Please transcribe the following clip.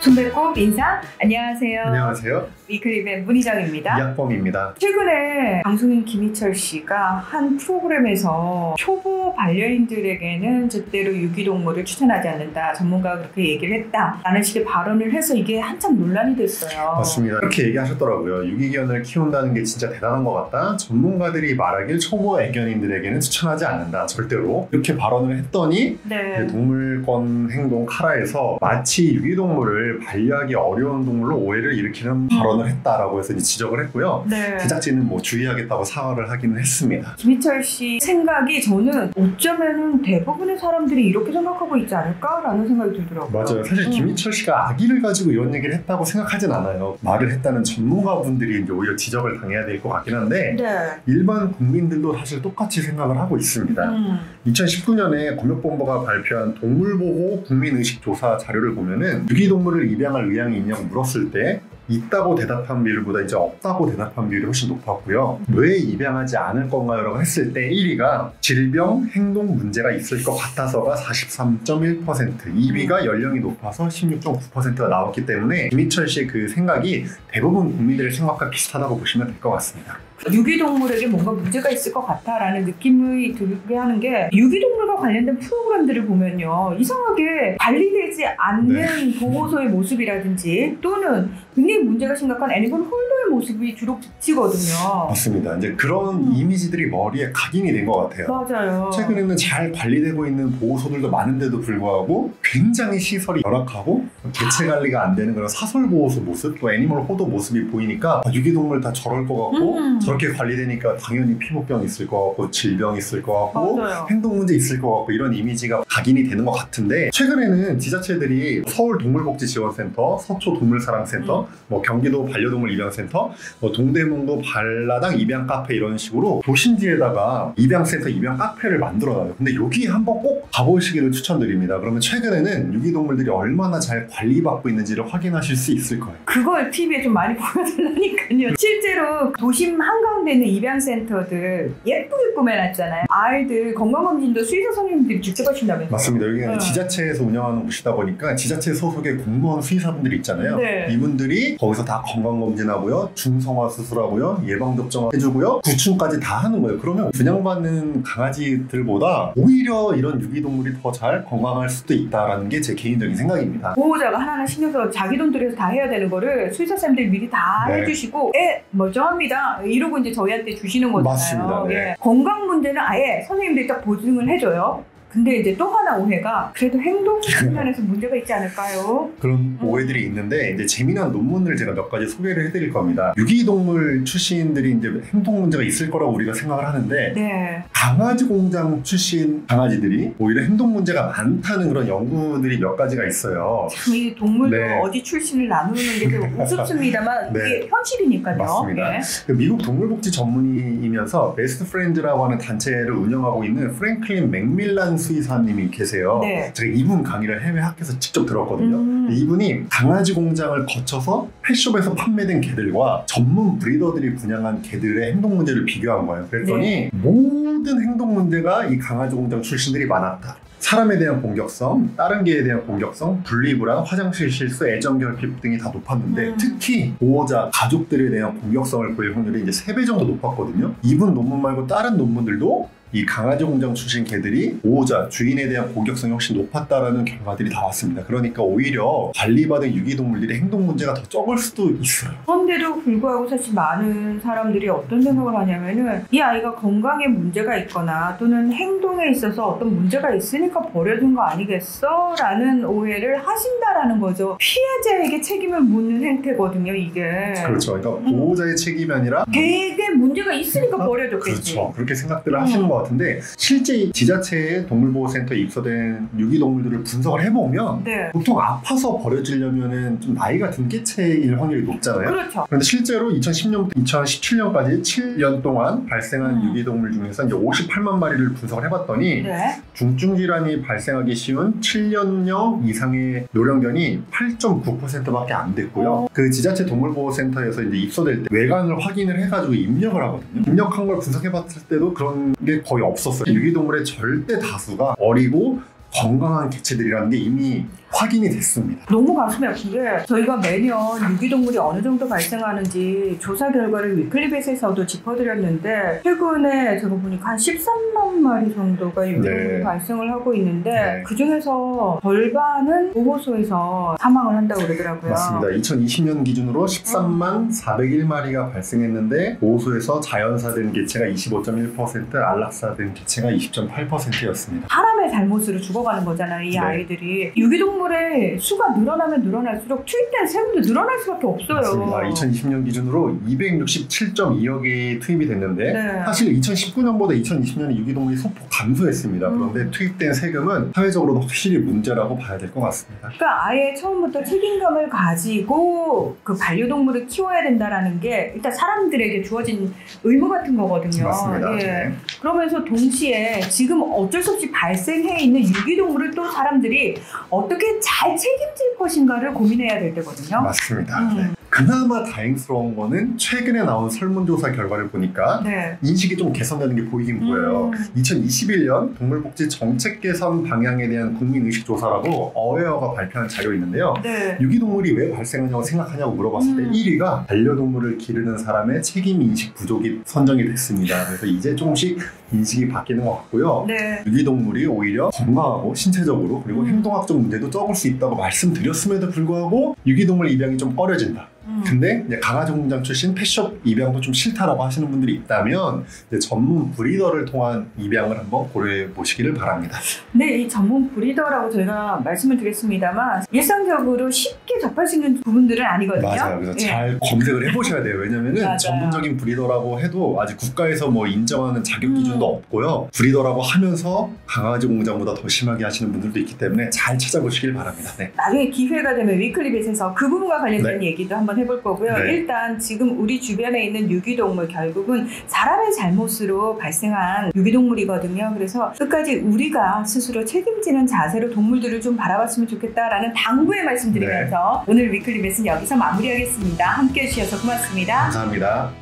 손배꼽 인사. 안녕하세요. 안녕하세요. 위클리의 문희정입니다. 이학범입니다. 최근에 방송인 김희철 씨가 한 프로그램에서 초보 반려인들에게는 절대로 유기동물을 추천하지 않는다. 전문가가 그렇게 얘기를 했다라는 식의 발언을 해서 이게 한참 논란이 됐어요. 맞습니다. 그렇게 얘기하셨더라고요. 유기견을 키운다는 게 진짜 대단한 것 같다. 전문가들이 말하길 초보 애견인들에게는 추천하지 않는다. 절대로. 이렇게 발언을 했더니 네. 동물권 행동 카라에서 마치 유기동물을 반려하기 어려운 동물로 오해를 일으키는 발언을 했다라고 해서 지적을 했고요. 네. 제작진은 주의하겠다고 사과를 하기는 했습니다. 김희철 씨 생각이 저는 어쩌면은 대부분의 사람들이 이렇게 생각하고 있지 않을까라는 생각이 들더라고요. 맞아요. 사실 김희철 씨가 아기를 가지고 이런 얘기를 했다고 생각하진 않아요. 말을 했다는 전문가분들이 이제 오히려 지적을 당해야 될 것 같긴 한데 네. 일반 국민들도 사실 똑같이 생각을 하고 있습니다. 2019년에 검역본부가 발표한 동물보호 국민의식조사 자료를 보면은 유기동물을 입양할 의향이 있냐고 물었을 때 있다고 대답한 비율보다 이제 없다고 대답한 비율이 훨씬 높았고요. 왜 입양하지 않을 건가요? 라고 했을 때 1위가 질병, 행동 문제가 있을 것 같아서가 43.1%, 2위가 연령이 높아서 16.9%가 나왔기 때문에 김희철 씨의 그 생각이 대부분 국민들의 생각과 비슷하다고 보시면 될 것 같습니다. 유기동물에게 뭔가 문제가 있을 것 같다라는 느낌이 들게 하는 게 유기동물과 관련된 프로그램들을 보면요. 이상하게 관리되지 않는 보호소의 모습이라든지 또는 굉장히 문제가 심각한 애니멀 홀더의 모습이 주로 비치거든요. 맞습니다. 이제 그런 이미지들이 머리에 각인이 된 것 같아요. 맞아요. 최근에는 잘 관리되고 있는 보호소들도 많은데도 불구하고 굉장히 시설이 열악하고 개체 관리가 안 되는 그런 사설 보호소 모습 또 애니멀 호더 모습이 보이니까 유기동물 다 저럴 것 같고 저렇게 관리되니까 당연히 피부병 있을 것 같고 질병 있을 것 같고 맞아요. 행동 문제 있을 것 같고 이런 이미지가 각인이 되는 것 같은데 최근에는 지자체들이 서울 동물복지지원센터, 서초 동물사랑센터, 경기도 반려동물 입양센터, 동대문구 발라당 입양 카페 이런 식으로 도심지에다가 입양센터, 입양 카페를 만들어놔요. 근데 여기 한번 꼭 가보시기를 추천드립니다. 그러면 최근에는 유기동물들이 얼마나 잘 관리받고 있는지를 확인하실 수 있을 거예요. 그걸 TV에 좀 많이 보여달라니까요. 실제로 도심 한가운데 있는 입양센터들 예쁘게 꾸며놨잖아요. 아이들 건강검진도 수의사 선생님들이 직접 하신다면서요? 맞습니다. 여기는 지자체에서 운영하는 곳이다 보니까 지자체 소속의 공무원 수의사분들이 있잖아요. 네. 이분들이 거기서 다 건강검진하고요, 중성화 수술하고요, 예방접종 해주고요, 구충까지 다 하는 거예요. 그러면 분양받는 강아지들보다 오히려 이런 유기동물이 더 잘 건강할 수도 있다는 게 제 개인적인 생각입니다. 보호자가 하나하나 신경 써서 자기 돈 들여서 다 해야 되는 거를 수의사 쌤들이 미리 다 해주시고 멀쩡합니다 이러고 이제 저희한테 주시는 거잖아요. 맞습니다. 네. 예. 건강 문제는 아예 선생님들이 딱 보증을 해줘요. 근데 이제 또 하나 오해가 그래도 행동 측면에서 문제가 있지 않을까요? 그런 오해들이 있는데 이제 재미난 논문을 제가 몇 가지 소개를 해드릴 겁니다. 유기동물 출신들이 이제 행동 문제가 있을 거라고 우리가 생각을 하는데 네. 강아지 공장 출신 강아지들이 오히려 행동 문제가 많다는 그런 연구들이 몇 가지가 있어요. 참 이 동물도 네. 어디 출신을 나누는 게 좀 우습습니다만 네. 이게 현실이니까요. 맞습니다. 예. 그 미국 동물복지 전문의이면서 베스트 프렌즈라고 하는 단체를 운영하고 있는 프랭클린 맥밀란 수의사님이 계세요. 네. 제가 이분 강의를 해외 학교에서 직접 들었거든요. 이분이 강아지 공장을 거쳐서 펫숍에서 판매된 개들과 전문 브리더들이 분양한 개들의 행동 문제를 비교한 거예요. 그랬더니 모든 행동 문제가 이 강아지 공장 출신들이 많았다. 사람에 대한 공격성, 다른 개에 대한 공격성, 분리불안, 화장실 실수, 애정 결핍 등이 다 높았는데 특히 보호자, 가족들에 대한 공격성을 보일 확률이 이제 3배 정도 높았거든요. 이분 논문 말고 다른 논문들도 이 강아지 공장 출신 개들이 보호자, 주인에 대한 공격성이 훨씬 높았다라는 결과들이 다 왔습니다. 그러니까 오히려 관리받은 유기동물들의 행동 문제가 더 적을 수도 있어요. 그런데도 불구하고 사실 많은 사람들이 어떤 생각을 하냐면은 이 아이가 건강에 문제가 있거나 또는 행동에 있어서 어떤 문제가 있으니까 버려둔 거 아니겠어? 라는 오해를 하신다라는 거죠. 피해자에게 책임을 묻는 행태거든요, 이게. 그렇죠. 그러니까 보호자의 책임이 아니라 개에게 문제가 있으니까 버려줬겠지. 그렇죠. 그렇게 생각들을 하시는 것 같은데 실제 지자체의 동물보호센터에 입소된 유기동물들을 분석을 해보면 보통 아파서 버려지려면 좀 나이가 든 개체일 확률이 높잖아요. 그렇죠. 그런데 실제로 2010년부터 2017년까지 7년 동안 발생한 유기동물 중에서 이제 58만 마리를 분석을 해봤더니 중증 질환이 발생하기 쉬운 7년형 이상의 노령견이 8.9%밖에 안 됐고요. 그 지자체 동물보호센터에서 이제 입소될 때 외관을 확인을 해가지고 입력을 하거든요. 입력한 걸 분석해봤을 때도 그런 게 거의 없었어요. 유기동물의 절대 다수가 어리고 건강한 개체들이라는 게 이미 확인이 됐습니다. 너무 가슴이 아픈 게 저희가 매년 유기동물이 어느 정도 발생하는지 조사 결과를 위클리벳에서도 짚어드렸는데 최근에 제가 보니까 한 13만 마리 정도가 유기동물이 네. 발생을 하고 있는데 네. 그중에서 절반은 보호소에서 사망을 한다고 그러더라고요. 맞습니다. 2020년 기준으로 13만 401마리가 발생했는데 보호소에서 자연사된 개체가 25.1%, 안락사된 개체가 20.8%였습니다. 사람의 잘못으로 죽어가는 거잖아요, 이 네. 아이들이. 유기동물의 수가 늘어나면 늘어날수록 투입된 세금도 늘어날 수밖에 없어요. 맞습니다. 2020년 기준으로 267.2억이 투입이 됐는데 네. 사실 2019년보다 2020년에 유기동물이 소폭 감소했습니다. 그런데 투입된 세금은 사회적으로도 확실히 문제라고 봐야 될 것 같습니다. 그러니까 아예 처음부터 책임감을 가지고 그 반려동물을 키워야 된다라는 게 일단 사람들에게 주어진 의무 같은 거거든요. 맞습니다. 예. 네. 그러면서 동시에 지금 어쩔 수 없이 발생해 있는 유기동물을 또 사람들이 어떻게 잘 책임질 것인가를 고민해야 될 때거든요. 맞습니다. 네. 그나마 다행스러운 거는 최근에 나온 설문조사 결과를 보니까 네. 인식이 좀 개선되는 게 보이긴 보여요. 2021년 동물복지 정책 개선 방향에 대한 국민의식조사라고 어웨어가 발표한 자료가 있는데요. 네. 유기동물이 왜 발생하냐고 생각하냐고 물어봤을 때 1위가 반려동물을 기르는 사람의 책임인식 부족이 선정이 됐습니다. 그래서 이제 조금씩 인식이 바뀌는 것 같고요. 네. 유기동물이 오히려 건강하고 신체적으로 그리고 행동학적 문제도 적을 수 있다고 말씀드렸음에도 불구하고 유기동물 입양이 좀 꺼려진다. 근데 이제 강아지 공장 출신 펫숍 입양도 좀 싫다라고 하시는 분들이 있다면 이제 전문 브리더를 통한 입양을 한번 고려해 보시기를 바랍니다. 네, 이 전문 브리더라고 저희가 말씀을 드렸습니다만 일상적으로 쉽게 접할 수 있는 부분들은 아니거든요. 맞아요. 그래서 예. 잘 검색을 해보셔야 돼요. 왜냐면은 맞아요. 전문적인 브리더라고 해도 아직 국가에서 뭐 인정하는 자격 기준도 없고요. 브리더라고 하면서 강아지 공장보다 더 심하게 하시는 분들도 있기 때문에 잘 찾아보시길 바랍니다. 네. 나중에 기회가 되면 위클리벳에서 그 부분과 관련된 얘기도 한번 해볼 거고요. 네. 일단 지금 우리 주변에 있는 유기동물 결국은 사람의 잘못으로 발생한 유기동물이거든요. 그래서 끝까지 우리가 스스로 책임지는 자세로 동물들을 좀 바라봤으면 좋겠다라는 당부의 말씀드리면서 오늘 위클리벳은 여기서 마무리하겠습니다. 함께해 주셔서 고맙습니다. 감사합니다.